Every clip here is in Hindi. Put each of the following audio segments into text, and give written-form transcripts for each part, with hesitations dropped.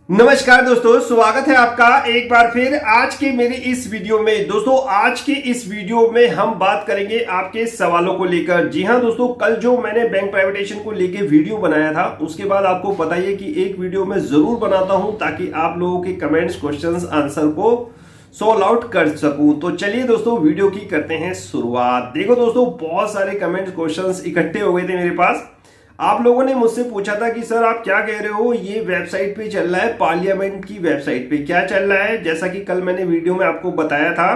नमस्कार दोस्तों, स्वागत है आपका एक बार फिर आज के मेरे इस वीडियो में। दोस्तों आज के इस वीडियो में हम बात करेंगे आपके सवालों को लेकर। जी हां दोस्तों, कल जो मैंने बैंक प्राइवेटाइजेशन को लेकर वीडियो बनाया था उसके बाद आपको बताइए कि एक वीडियो मैं जरूर बनाता हूं ताकि आप लोगों के कमेंट्स, क्वेश्चंस, आंसर को सॉल्व आउट कर सकूं। तो चलिए दोस्तों वीडियो की करते हैं शुरुआत। देखो दोस्तों, बहुत सारे कमेंट्स, क्वेश्चंस इकट्ठे हो गए थे मेरे पास। आप लोगों ने मुझसे पूछा था कि सर आप क्या कह रहे हो, ये वेबसाइट पे चल रहा है, पार्लियामेंट की वेबसाइट पे क्या चल रहा है। जैसा कि कल मैंने वीडियो में आपको बताया था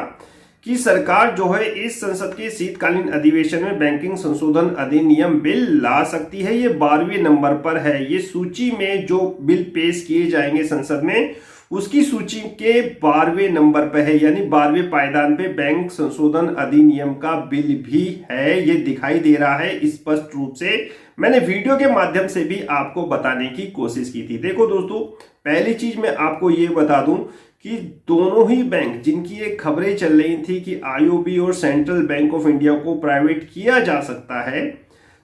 कि सरकार जो है इस संसद के शीतकालीन अधिवेशन में बैंकिंग संशोधन अधिनियम बिल ला सकती है। ये 12वें नंबर पर है। ये सूची में जो बिल पेश किए जाएंगे संसद में उसकी सूची के 12वें नंबर पर है, यानी 12वें पायदान पे बैंक संशोधन अधिनियम का बिल भी है। ये दिखाई दे रहा है स्पष्ट रूप से। मैंने वीडियो के माध्यम से भी आपको बताने की कोशिश की थी। देखो दोस्तों, पहली चीज मैं आपको ये बता दूं कि दोनों ही बैंक जिनकी ये खबरें चल रही थी कि आईओबी और सेंट्रल बैंक ऑफ इंडिया को प्राइवेट किया जा सकता है,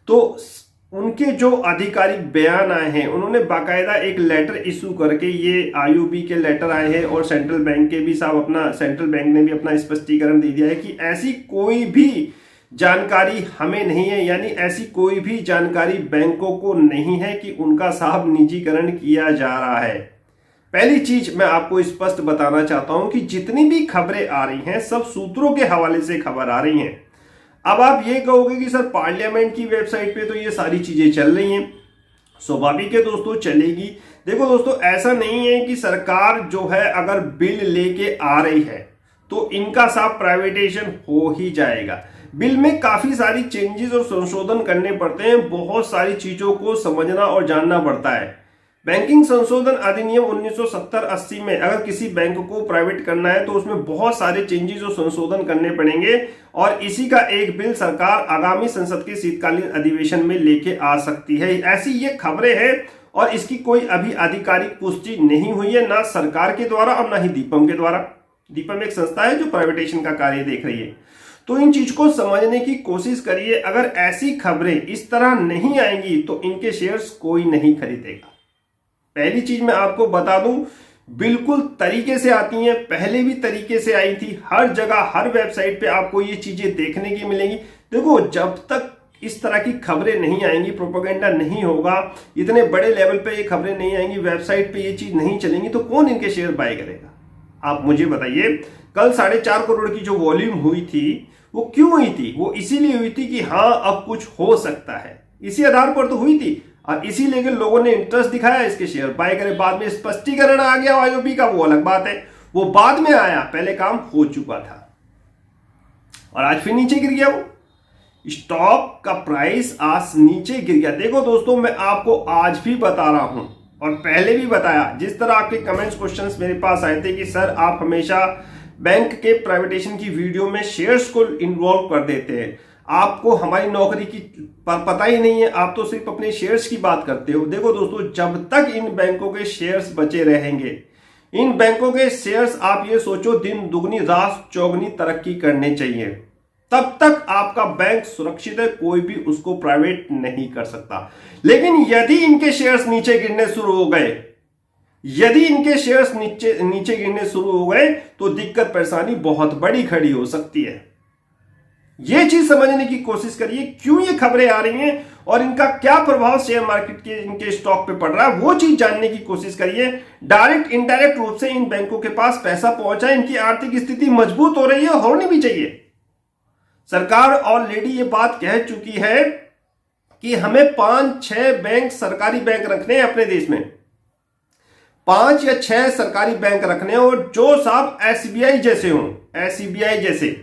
तो उनके जो आधिकारिक बयान आए हैं उन्होंने बाकायदा एक लेटर इशू करके, ये आईओबी के लेटर आए हैं और सेंट्रल बैंक के भी साहब अपना, सेंट्रल बैंक ने भी अपना स्पष्टीकरण दे दिया है कि ऐसी कोई भी जानकारी हमें नहीं है, यानी ऐसी कोई भी जानकारी बैंकों को नहीं है कि उनका साहब निजीकरण किया जा रहा है। पहली चीज मैं आपको स्पष्ट बताना चाहता हूं कि जितनी भी खबरें आ रही हैं सब सूत्रों के हवाले से खबर आ रही हैं। अब आप ये कहोगे कि सर पार्लियामेंट की वेबसाइट पे तो ये सारी चीजें चल रही हैं, स्वाभाविक है दोस्तों चलेगी। देखो दोस्तों, ऐसा नहीं है कि सरकार जो है अगर बिल लेके आ रही है तो इनका साफ प्राइवेटाइजेशन हो ही जाएगा। बिल में काफी सारी चेंजेस और संशोधन करने पड़ते हैं, बहुत सारी चीजों को समझना और जानना पड़ता है। बैंकिंग संशोधन अधिनियम 1970-80 में अगर किसी बैंक को प्राइवेट करना है तो उसमें बहुत सारे चेंजेस और संशोधन करने पड़ेंगे और इसी का एक बिल सरकार आगामी संसद के शीतकालीन अधिवेशन में लेके आ सकती है। ऐसी ये खबरें हैं और इसकी कोई अभी आधिकारिक पुष्टि नहीं हुई है, ना सरकार के द्वारा और ना ही दीपम के द्वारा। दीपम एक संस्था है जो प्राइवेटाइजेशन का कार्य देख रही है। तो इन चीज को समझने की कोशिश करिए। अगर ऐसी खबरें इस तरह नहीं आएंगी तो इनके शेयर्स कोई नहीं खरीदेगा। पहली चीज मैं आपको बता दूं, बिल्कुल तरीके से आती हैं, पहले भी तरीके से आई थी। हर जगह, हर वेबसाइट पे आपको ये चीजें देखने की मिलेंगी। देखो, जब तक इस तरह की खबरें नहीं आएंगी, प्रोपेगेंडा नहीं होगा, इतने बड़े लेवल पे ये खबरें नहीं आएंगी, वेबसाइट पे ये चीज नहीं चलेंगी, तो कौन इनके शेयर बाय करेगा? आप मुझे बताइए। कल 4.5 करोड़ की जो वॉल्यूम हुई थी वो क्यों हुई थी? वो इसीलिए हुई थी कि हाँ अब कुछ हो सकता है, इसी आधार पर तो हुई थी और इसी लेकर लोगों ने इंटरेस्ट दिखाया, इसके शेयर बाय करे। बाद में स्पष्टीकरण आ गया आईओबी का, वो अलग बात है, वो बाद में आया, पहले काम हो चुका था और आज फिर नीचे गिर गया। वो स्टॉक का प्राइस आज नीचे गिर गया। देखो दोस्तों, मैं आपको आज भी बता रहा हूं और पहले भी बताया, जिस तरह आपके कमेंट्स, क्वेश्चंस मेरे पास आए थे कि सर आप हमेशा बैंक के प्राइवेटाइजेशन की वीडियो में शेयर्स को इन्वॉल्व कर देते हैं, आपको हमारी नौकरी की पता ही नहीं है, आप तो सिर्फ अपने शेयर्स की बात करते हो। देखो दोस्तों, जब तक इन बैंकों के शेयर्स बचे रहेंगे, इन बैंकों के शेयर्स आप ये सोचो दिन दुगनी रात चौगनी तरक्की करने चाहिए, तब तक आपका बैंक सुरक्षित है, कोई भी उसको प्राइवेट नहीं कर सकता। लेकिन यदि इनके शेयर्स नीचे गिरने शुरू हो गए, यदि इनके शेयर्स नीचे गिरने शुरू हो गए तो दिक्कत परेशानी बहुत बड़ी खड़ी हो सकती है। यह चीज समझने की कोशिश करिए, क्यों ये खबरें आ रही हैं और इनका क्या प्रभाव शेयर मार्केट के, इनके स्टॉक पे पड़ रहा है, वो चीज जानने की कोशिश करिए। डायरेक्ट इनडायरेक्ट रूप से इन बैंकों के पास पैसा पहुंचा, इनकी आर्थिक स्थिति मजबूत हो रही है, होनी भी चाहिए। सरकार ऑलरेडी ये बात कह चुकी है कि हमें 5-6 बैंक, सरकारी बैंक रखने हैं अपने देश में, 5 या 6 सरकारी बैंक रखने और जो साहब एसबीआई जैसे हों, एसबीआई जैसे,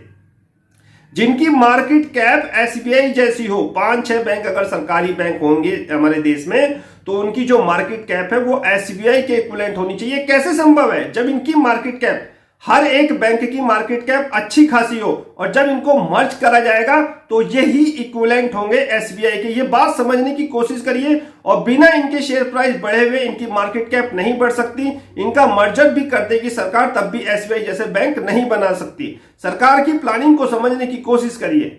जिनकी मार्केट कैप एसबीआई जैसी हो। 5-6 बैंक अगर सरकारी बैंक होंगे हमारे देश में तो उनकी जो मार्केट कैप है वो एसबीआई के इक्विवेलेंट होनी चाहिए। कैसे संभव है? जब इनकी मार्केट कैप, हर एक बैंक की मार्केट कैप अच्छी खासी हो और जब इनको मर्ज करा जाएगा तो यही इक्विवेलेंट होंगे एसबीआई के। ये बात समझने की कोशिश करिए और बिना इनके शेयर प्राइस बढ़े हुए इनकी मार्केट कैप नहीं बढ़ सकती। इनका मर्जर भी कर देगी सरकार, तब भी एसबीआई जैसे बैंक नहीं बना सकती। सरकार की प्लानिंग को समझने की कोशिश करिए।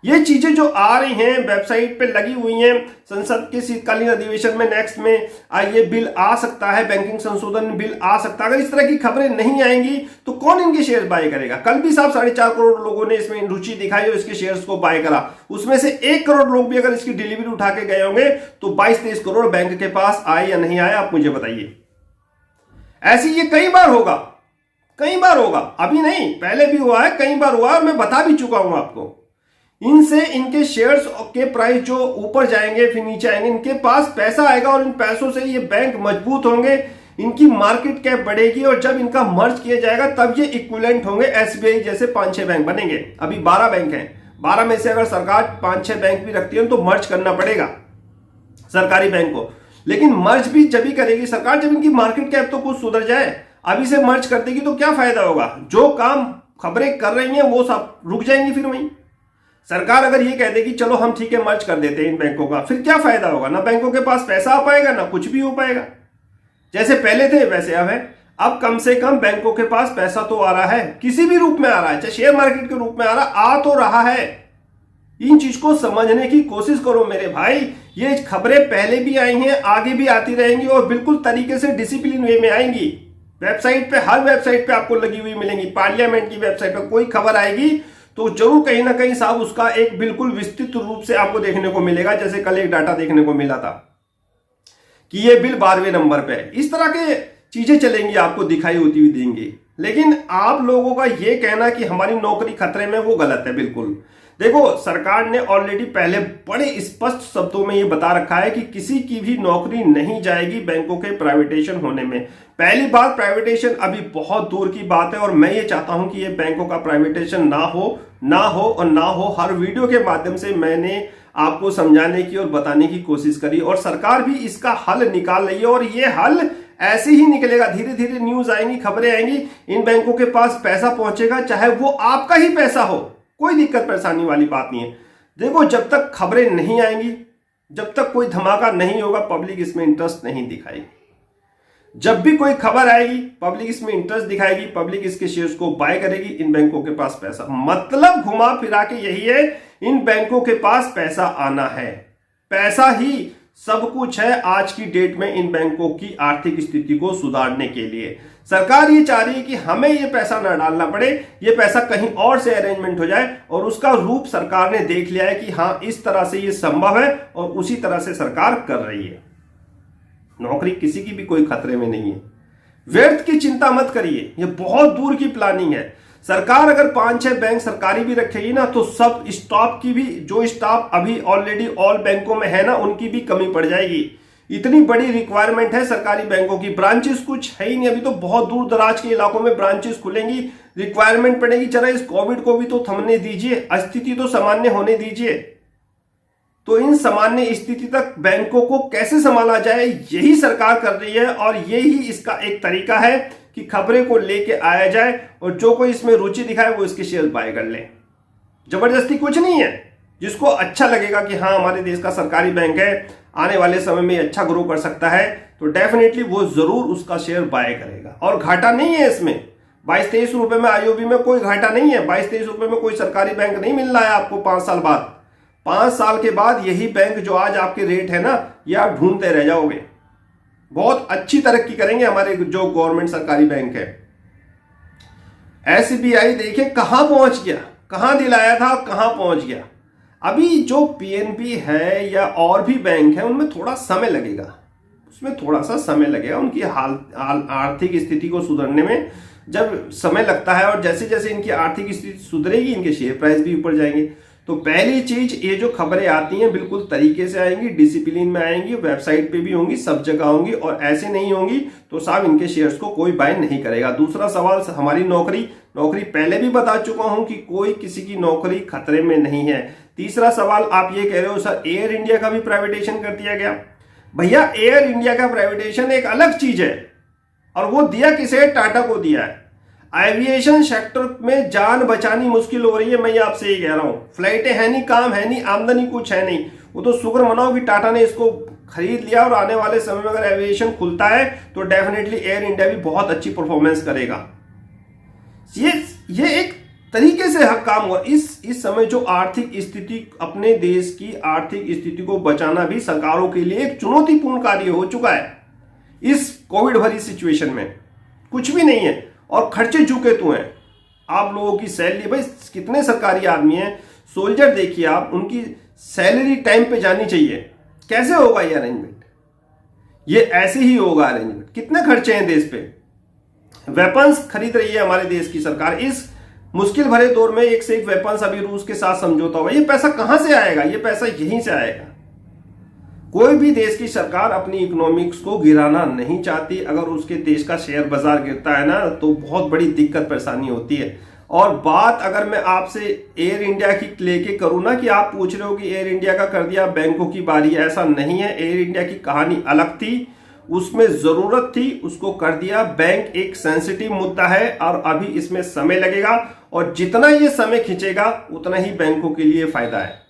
ये चीजें जो आ रही हैं वेबसाइट पे लगी हुई हैं, संसद के शीतकालीन अधिवेशन में नेक्स्ट में ये बिल आ सकता है, बैंकिंग संशोधन बिल आ सकता है, अगर इस तरह की खबरें नहीं आएंगी तो कौन इनके शेयर बाय करेगा। कल भी साहब 4.5 करोड़ लोगों ने इसमें रुचि दिखाई और इसके शेयर्स को बाय करा, उसमें से 1 करोड़ लोग भी अगर इसकी डिलीवरी उठा के गए होंगे तो 22-23 करोड़ बैंक के पास आए या नहीं आए, आप मुझे बताइए। ऐसी ये कई बार होगा, कई बार होगा, अभी नहीं पहले भी हुआ है, कई बार हुआ है, मैं बता भी चुका हूं आपको। इनसे इनके शेयर्स के प्राइस जो ऊपर जाएंगे फिर नीचे आएंगे, इनके पास पैसा आएगा और इन पैसों से ये बैंक मजबूत होंगे, इनकी मार्केट कैप बढ़ेगी और जब इनका मर्ज किया जाएगा तब ये इक्विवेलेंट होंगे एसबीआई जैसे 5-6 बैंक बनेंगे। अभी 12 बैंक हैं, 12 में से अगर सरकार 5-6 बैंक भी रखती है तो मर्ज करना पड़ेगा सरकारी बैंक को, लेकिन मर्ज भी जब ही करेगी सरकार जब इनकी मार्केट कैप तो कुछ सुधर जाए। अभी से मर्ज कर देगी तो क्या फायदा होगा, जो काम खबरें कर रही हैं वो सब रुक जाएंगी। फिर वहीं सरकार अगर ये कह देगी चलो हम ठीक है मर्ज कर देते हैं इन बैंकों का, फिर क्या फायदा होगा, ना बैंकों के पास पैसा आ पाएगा ना कुछ भी हो पाएगा। जैसे पहले थे वैसे अब है, अब कम से कम बैंकों के पास पैसा तो आ रहा है, किसी भी रूप में आ रहा है, चाहे शेयर मार्केट के रूप में आ रहा, आ तो रहा है। इन चीज को समझने की कोशिश करो मेरे भाई, ये खबरें पहले भी आई हैं, आगे भी आती रहेंगी और बिल्कुल तरीके से डिसिप्लिन वे में आएंगी। वेबसाइट पे, हर वेबसाइट पे आपको लगी हुई मिलेंगी, पार्लियामेंट की वेबसाइट पे कोई खबर आएगी तो जरूर कहीं ना कहीं साहब उसका एक बिल्कुल विस्तृत रूप से आपको देखने को मिलेगा। जैसे कल एक डाटा देखने को मिला था कि ये बिल 12वें नंबर पे है, इस तरह के चीजें चलेंगी, आपको दिखाई होती हुई देंगी। लेकिन आप लोगों का ये कहना कि हमारी नौकरी खतरे में, वो गलत है बिल्कुल। देखो सरकार ने ऑलरेडी पहले बड़े स्पष्ट शब्दों में ये बता रखा है कि किसी की भी नौकरी नहीं जाएगी बैंकों के प्राइवेटेशन होने में। पहली बात, प्राइवेटेशन अभी बहुत दूर की बात है और मैं ये चाहता हूं कि ये बैंकों का प्राइवेटेशन ना हो। हर वीडियो के माध्यम से मैंने आपको समझाने की और बताने की कोशिश करी और सरकार भी इसका हल निकाल रही है और ये हल ऐसे ही निकलेगा। धीरे धीरे न्यूज आएंगी, खबरें आएंगी, इन बैंकों के पास पैसा पहुंचेगा, चाहे वो आपका ही पैसा हो, कोई दिक्कत परेशानी वाली बात नहीं है। देखो जब तक खबरें नहीं आएंगी, जब तक कोई धमाका नहीं होगा, पब्लिक इसमें इंटरेस्ट नहीं दिखाएगी। जब भी कोई खबर आएगी पब्लिक इसमें इंटरेस्ट दिखाएगी, पब्लिक इसके शेयर्स को बाय करेगी। इन बैंकों के पास पैसा, मतलब घुमा फिरा के यही है, इन बैंकों के पास पैसा आना है, पैसा ही सब कुछ है आज की डेट में इन बैंकों की आर्थिक स्थिति को सुधारने के लिए। सरकार ये चाह रही है कि हमें ये पैसा ना डालना पड़े, ये पैसा कहीं और से अरेंजमेंट हो जाए और उसका रूप सरकार ने देख लिया है कि हाँ इस तरह से ये संभव है और उसी तरह से सरकार कर रही है। नौकरी किसी की भी कोई खतरे में नहीं है, व्यर्थ की चिंता मत करिए, ये बहुत दूर की प्लानिंग है। सरकार अगर 5-6 बैंक सरकारी भी रखेगी ना तो सब स्टाफ की भी, जो स्टाफ अभी ऑलरेडी ऑल बैंकों में है ना, उनकी भी कमी पड़ जाएगी। इतनी बड़ी रिक्वायरमेंट है सरकारी बैंकों की, ब्रांचेस कुछ है ही नहीं, अभी तो बहुत दूर दराज के इलाकों में ब्रांचेस खुलेंगी, रिक्वायरमेंट पड़ेगी। जरा इस कोविड को भी तो थमने दीजिए, स्थिति तो सामान्य होने दीजिए। तो इन सामान्य स्थिति तक बैंकों को कैसे संभाला जाए यही सरकार कर रही है और यही इसका एक तरीका है कि खबरें को लेके आया जाए और जो कोई इसमें रुचि दिखाए वो इसके शेयर बाय कर ले। जबरदस्ती कुछ नहीं है, जिसको अच्छा लगेगा कि हाँ हमारे देश का सरकारी बैंक है, आने वाले समय में अच्छा ग्रो कर सकता है, तो डेफिनेटली वो जरूर उसका शेयर बाय करेगा। और घाटा नहीं है इसमें, 22-23 रुपए में आईओबी में कोई घाटा नहीं है, 22-23 रुपए में कोई सरकारी बैंक नहीं मिल रहा है आपको 5 साल बाद। 5 साल के बाद यही बैंक जो आज आपके रेट है ना, ये आप ढूंढते रह जाओगे। बहुत अच्छी तरक्की करेंगे हमारे जो गवर्नमेंट सरकारी बैंक है। एसबीआई देखिए कहां पहुंच गया, कहां दिलाया था, कहां पहुंच गया। अभी जो पीएनबी है या और भी बैंक है उनमें थोड़ा समय लगेगा, उसमें थोड़ा सा समय लगेगा उनकी आर्थिक स्थिति को सुधरने में। जब समय लगता है और जैसे जैसे इनकी आर्थिक स्थिति सुधरेगी इनके शेयर प्राइस भी ऊपर जाएंगे। तो पहली चीज, ये जो खबरें आती हैं बिल्कुल तरीके से आएंगी, डिसिप्लिन में आएंगी, वेबसाइट पे भी होंगी, सब जगह होंगी और ऐसे नहीं होंगी तो साहब इनके शेयर्स को कोई बाय नहीं करेगा। दूसरा सवाल, हमारी नौकरी पहले भी बता चुका हूं कि कोई किसी की नौकरी खतरे में नहीं है। तीसरा सवाल, आप ये कह रहे हो सर एयर इंडिया का भी प्राइवेटेशन कर दिया गया। भैया एयर इंडिया का प्राइवेटेशन एक अलग चीज है और वो दिया किसे, टाटा को दिया है। एविएशन सेक्टर में जान बचानी मुश्किल हो रही है, मैं आपसे ये कह रहा हूं। फ्लाइटें है नहीं, काम है नहीं, आमदनी कुछ है नहीं, वो तो शुक्र मनाओ कि टाटा ने इसको खरीद लिया और आने वाले समय में अगर एविएशन खुलता है तो डेफिनेटली एयर इंडिया भी बहुत अच्छी परफॉर्मेंस करेगा। ये एक तरीके से हक काम हुआ। इस समय जो आर्थिक स्थिति, अपने देश की आर्थिक स्थिति को बचाना भी सरकारों के लिए एक चुनौतीपूर्ण कार्य हो चुका है। इस कोविड भरी सिचुएशन में कुछ भी नहीं है और खर्चे झुके तो हैं। आप लोगों की सैलरी, भाई कितने सरकारी आदमी हैं, सोल्जर देखिए आप, उनकी सैलरी टाइम पे जानी चाहिए। कैसे होगा ये अरेंजमेंट? ये ऐसे ही होगा अरेंजमेंट। कितने खर्चे हैं देश पे? वेपन्स खरीद रही है हमारे देश की सरकार। इस मुश्किल भरे दौर में एक से एक वेपन्स, अभी रूस के साथ समझौता हुआ। ये पैसा कहां से आएगा? ये पैसा यहीं से आएगा। कोई भी देश की सरकार अपनी इकोनॉमिक्स को गिराना नहीं चाहती। अगर उसके देश का शेयर बाजार गिरता है ना, तो बहुत बड़ी दिक्कत परेशानी होती है। और बात अगर मैं आपसे एयर इंडिया की लेके करूं ना, कि आप पूछ रहे हो कि एयर इंडिया का कर दिया, बैंकों की बारी, ऐसा नहीं है। एयर इंडिया की कहानी अलग थी, उसमें जरूरत थी, उसको कर दिया। बैंक एक सेंसिटिव मुद्दा है और अभी इसमें समय लगेगा, और जितना ये समय खींचेगा उतना ही बैंकों के लिए फायदा है।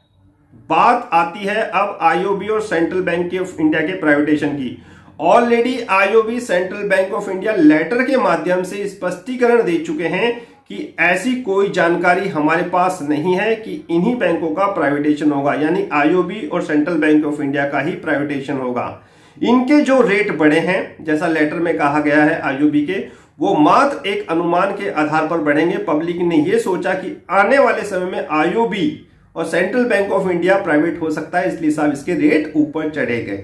बात आती है अब आईओबी और सेंट्रल बैंक ऑफ इंडिया के प्राइवेटेशन की। Already IOB, central bank of India letter के माध्यम से स्पष्टीकरण दे चुके हैं कि ऐसी कोई जानकारी हमारे पास नहीं है कि इन्हीं बैंकों का प्राइवेटेशन होगा, यानी आईओबी और सेंट्रल बैंक ऑफ इंडिया का ही प्राइवेटेशन होगा। इनके जो रेट बढ़े हैं, जैसा लेटर में कहा गया है आईओबी के, वो मात्र एक अनुमान के आधार पर बढ़ेंगे। पब्लिक ने यह सोचा कि आने वाले समय में आईओबी और central bank of India private हो सकता है, इसलिए साहब इसके रेट ऊपर चढ़े गए।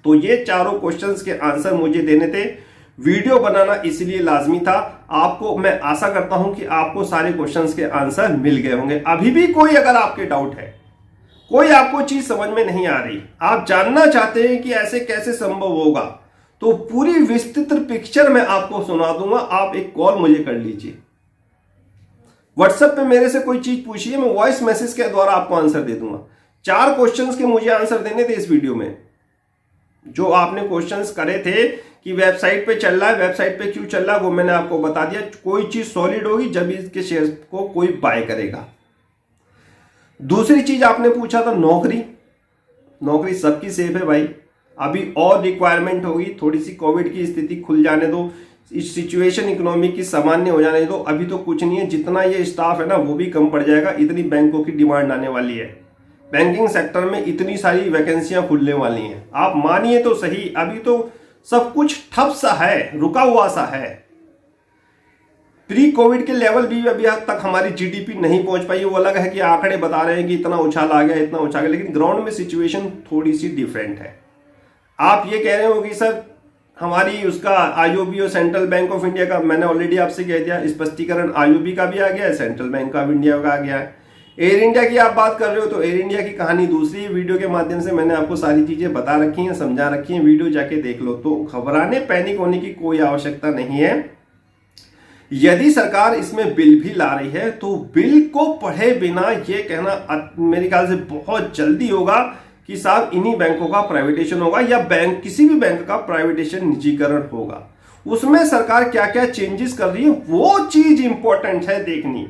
तो ये चारों क्वेश्चंस के आंसर मुझे देने थे। वीडियो बनाना इसलिए लाजमी था। आपको मैं आशा करता हूं कि आपको सारे क्वेश्चंस के आंसर मिल गए होंगे। अभी भी कोई अगर आपके डाउट है, कोई आपको चीज समझ में नहीं आ रही, आप जानना चाहते हैं कि ऐसे कैसे संभव होगा, तो पूरी विस्तृत पिक्चर मैं आपको सुना दूंगा। आप एक कॉल मुझे कर लीजिए, व्हाट्सएप पे मेरे से कोई चीज पूछिए, मैं वॉइस मैसेज के द्वारा आपको आंसर दे दूंगा। 4 क्वेश्चंस के मुझे आंसर देने थे इस वीडियो में। जो आपने क्वेश्चंस करे थे कि वेबसाइट पे चल रहा है, वेबसाइट पे क्यों चल रहा है, वो मैंने आपको बता दिया। कोई चीज सॉलिड होगी जब इसके शेयर को कोई बाय करेगा। दूसरी चीज आपने पूछा था नौकरी। नौकरी सबकी सेफ है भाई, अभी और रिक्वायरमेंट होगी। थोड़ी सी कोविड की स्थिति खुल जाने दो, इस सिचुएशन इकोनॉमी की सामान्य हो जाने दो। अभी तो कुछ नहीं है, जितना ये स्टाफ है ना वो भी कम पड़ जाएगा। इतनी बैंकों की डिमांड आने वाली है, बैंकिंग सेक्टर में इतनी सारी वैकेंसियां खुलने वाली हैं। आप मानिए तो सही, अभी तो सब कुछ ठप सा है, रुका हुआ सा है। प्री कोविड के लेवल भी अभी तक हमारी जीडीपी नहीं पहुंच पाई। वो अलग है कि आंकड़े बता रहे हैं कि इतना उछाल आ गया, इतना उछाल गया, लेकिन ग्राउंड में सिचुएशन थोड़ी सी डिफरेंट है। आप ये कह रहे हो कि सर हमारी उसका आईओबी और सेंट्रल बैंक ऑफ इंडिया का, मैंने ऑलरेडी आपसे कह दिया, स्पष्टीकरण आईओबी का भी आ गया है, सेंट्रल बैंक ऑफ इंडिया का आ गया है। एयर इंडिया की आप बात कर रहे हो तो एयर इंडिया की कहानी दूसरी। वीडियो के माध्यम से मैंने आपको सारी चीजें बता रखी हैं, समझा रखी हैं, वीडियो जाके देख लो। तो घबराने, पैनिक होने की कोई आवश्यकता नहीं है। यदि सरकार इसमें बिल भी ला रही है तो बिल को पढ़े बिना ये कहना मेरे ख्याल से बहुत जल्दी होगा कि साहब इन्हीं बैंकों का प्राइवेटेशन होगा, या बैंक, किसी भी बैंक का प्राइवेटेशन, निजीकरण होगा। उसमें सरकार क्या क्या चेंजेस कर रही है वो चीज इंपॉर्टेंट है देखनी।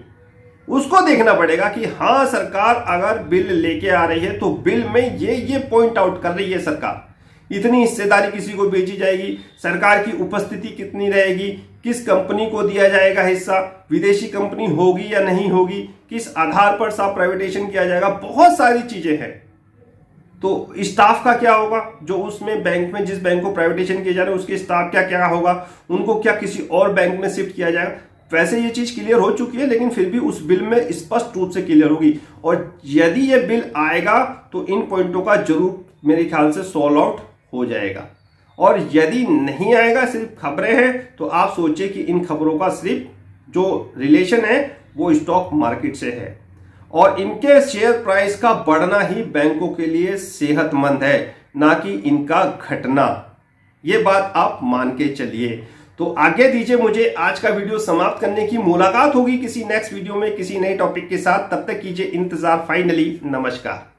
उसको देखना पड़ेगा कि हाँ सरकार अगर बिल लेके आ रही है तो बिल में ये पॉइंट आउट कर रही है सरकार। इतनी हिस्सेदारी किसी को बेची जाएगी, सरकार की उपस्थिति कितनी रहेगी, किस कंपनी को दिया जाएगा हिस्सा, विदेशी कंपनी होगी या नहीं होगी, किस आधार पर सब प्राइवेटेशन किया जाएगा, बहुत सारी चीजें हैं। तो स्टाफ का क्या होगा, जो उसमें बैंक में, जिस बैंक को प्राइवेटेशन किया जा रहा है उसके स्टाफ क्या क्या होगा, उनको क्या किसी और बैंक में शिफ्ट किया जाएगा। वैसे ये चीज क्लियर हो चुकी है, लेकिन फिर भी उस बिल में स्पष्ट रूप से क्लियर होगी। और यदि ये बिल आएगा तो इन पॉइंटों का जरूर मेरे ख्याल से सॉल्व आउट हो जाएगा। और यदि नहीं आएगा, सिर्फ खबरें हैं, तो आप सोचिए कि इन खबरों का सिर्फ जो रिलेशन है वो स्टॉक मार्केट से है, और इनके शेयर प्राइस का बढ़ना ही बैंकों के लिए सेहतमंद है, ना कि इनका घटना। ये बात आप मान के चलिए। तो आगे दीजिए मुझे आज का वीडियो समाप्त करने की। मुलाकात होगी किसी नेक्स्ट वीडियो में किसी नए टॉपिक के साथ। तब तक कीजिए इंतजार। फाइनली नमस्कार।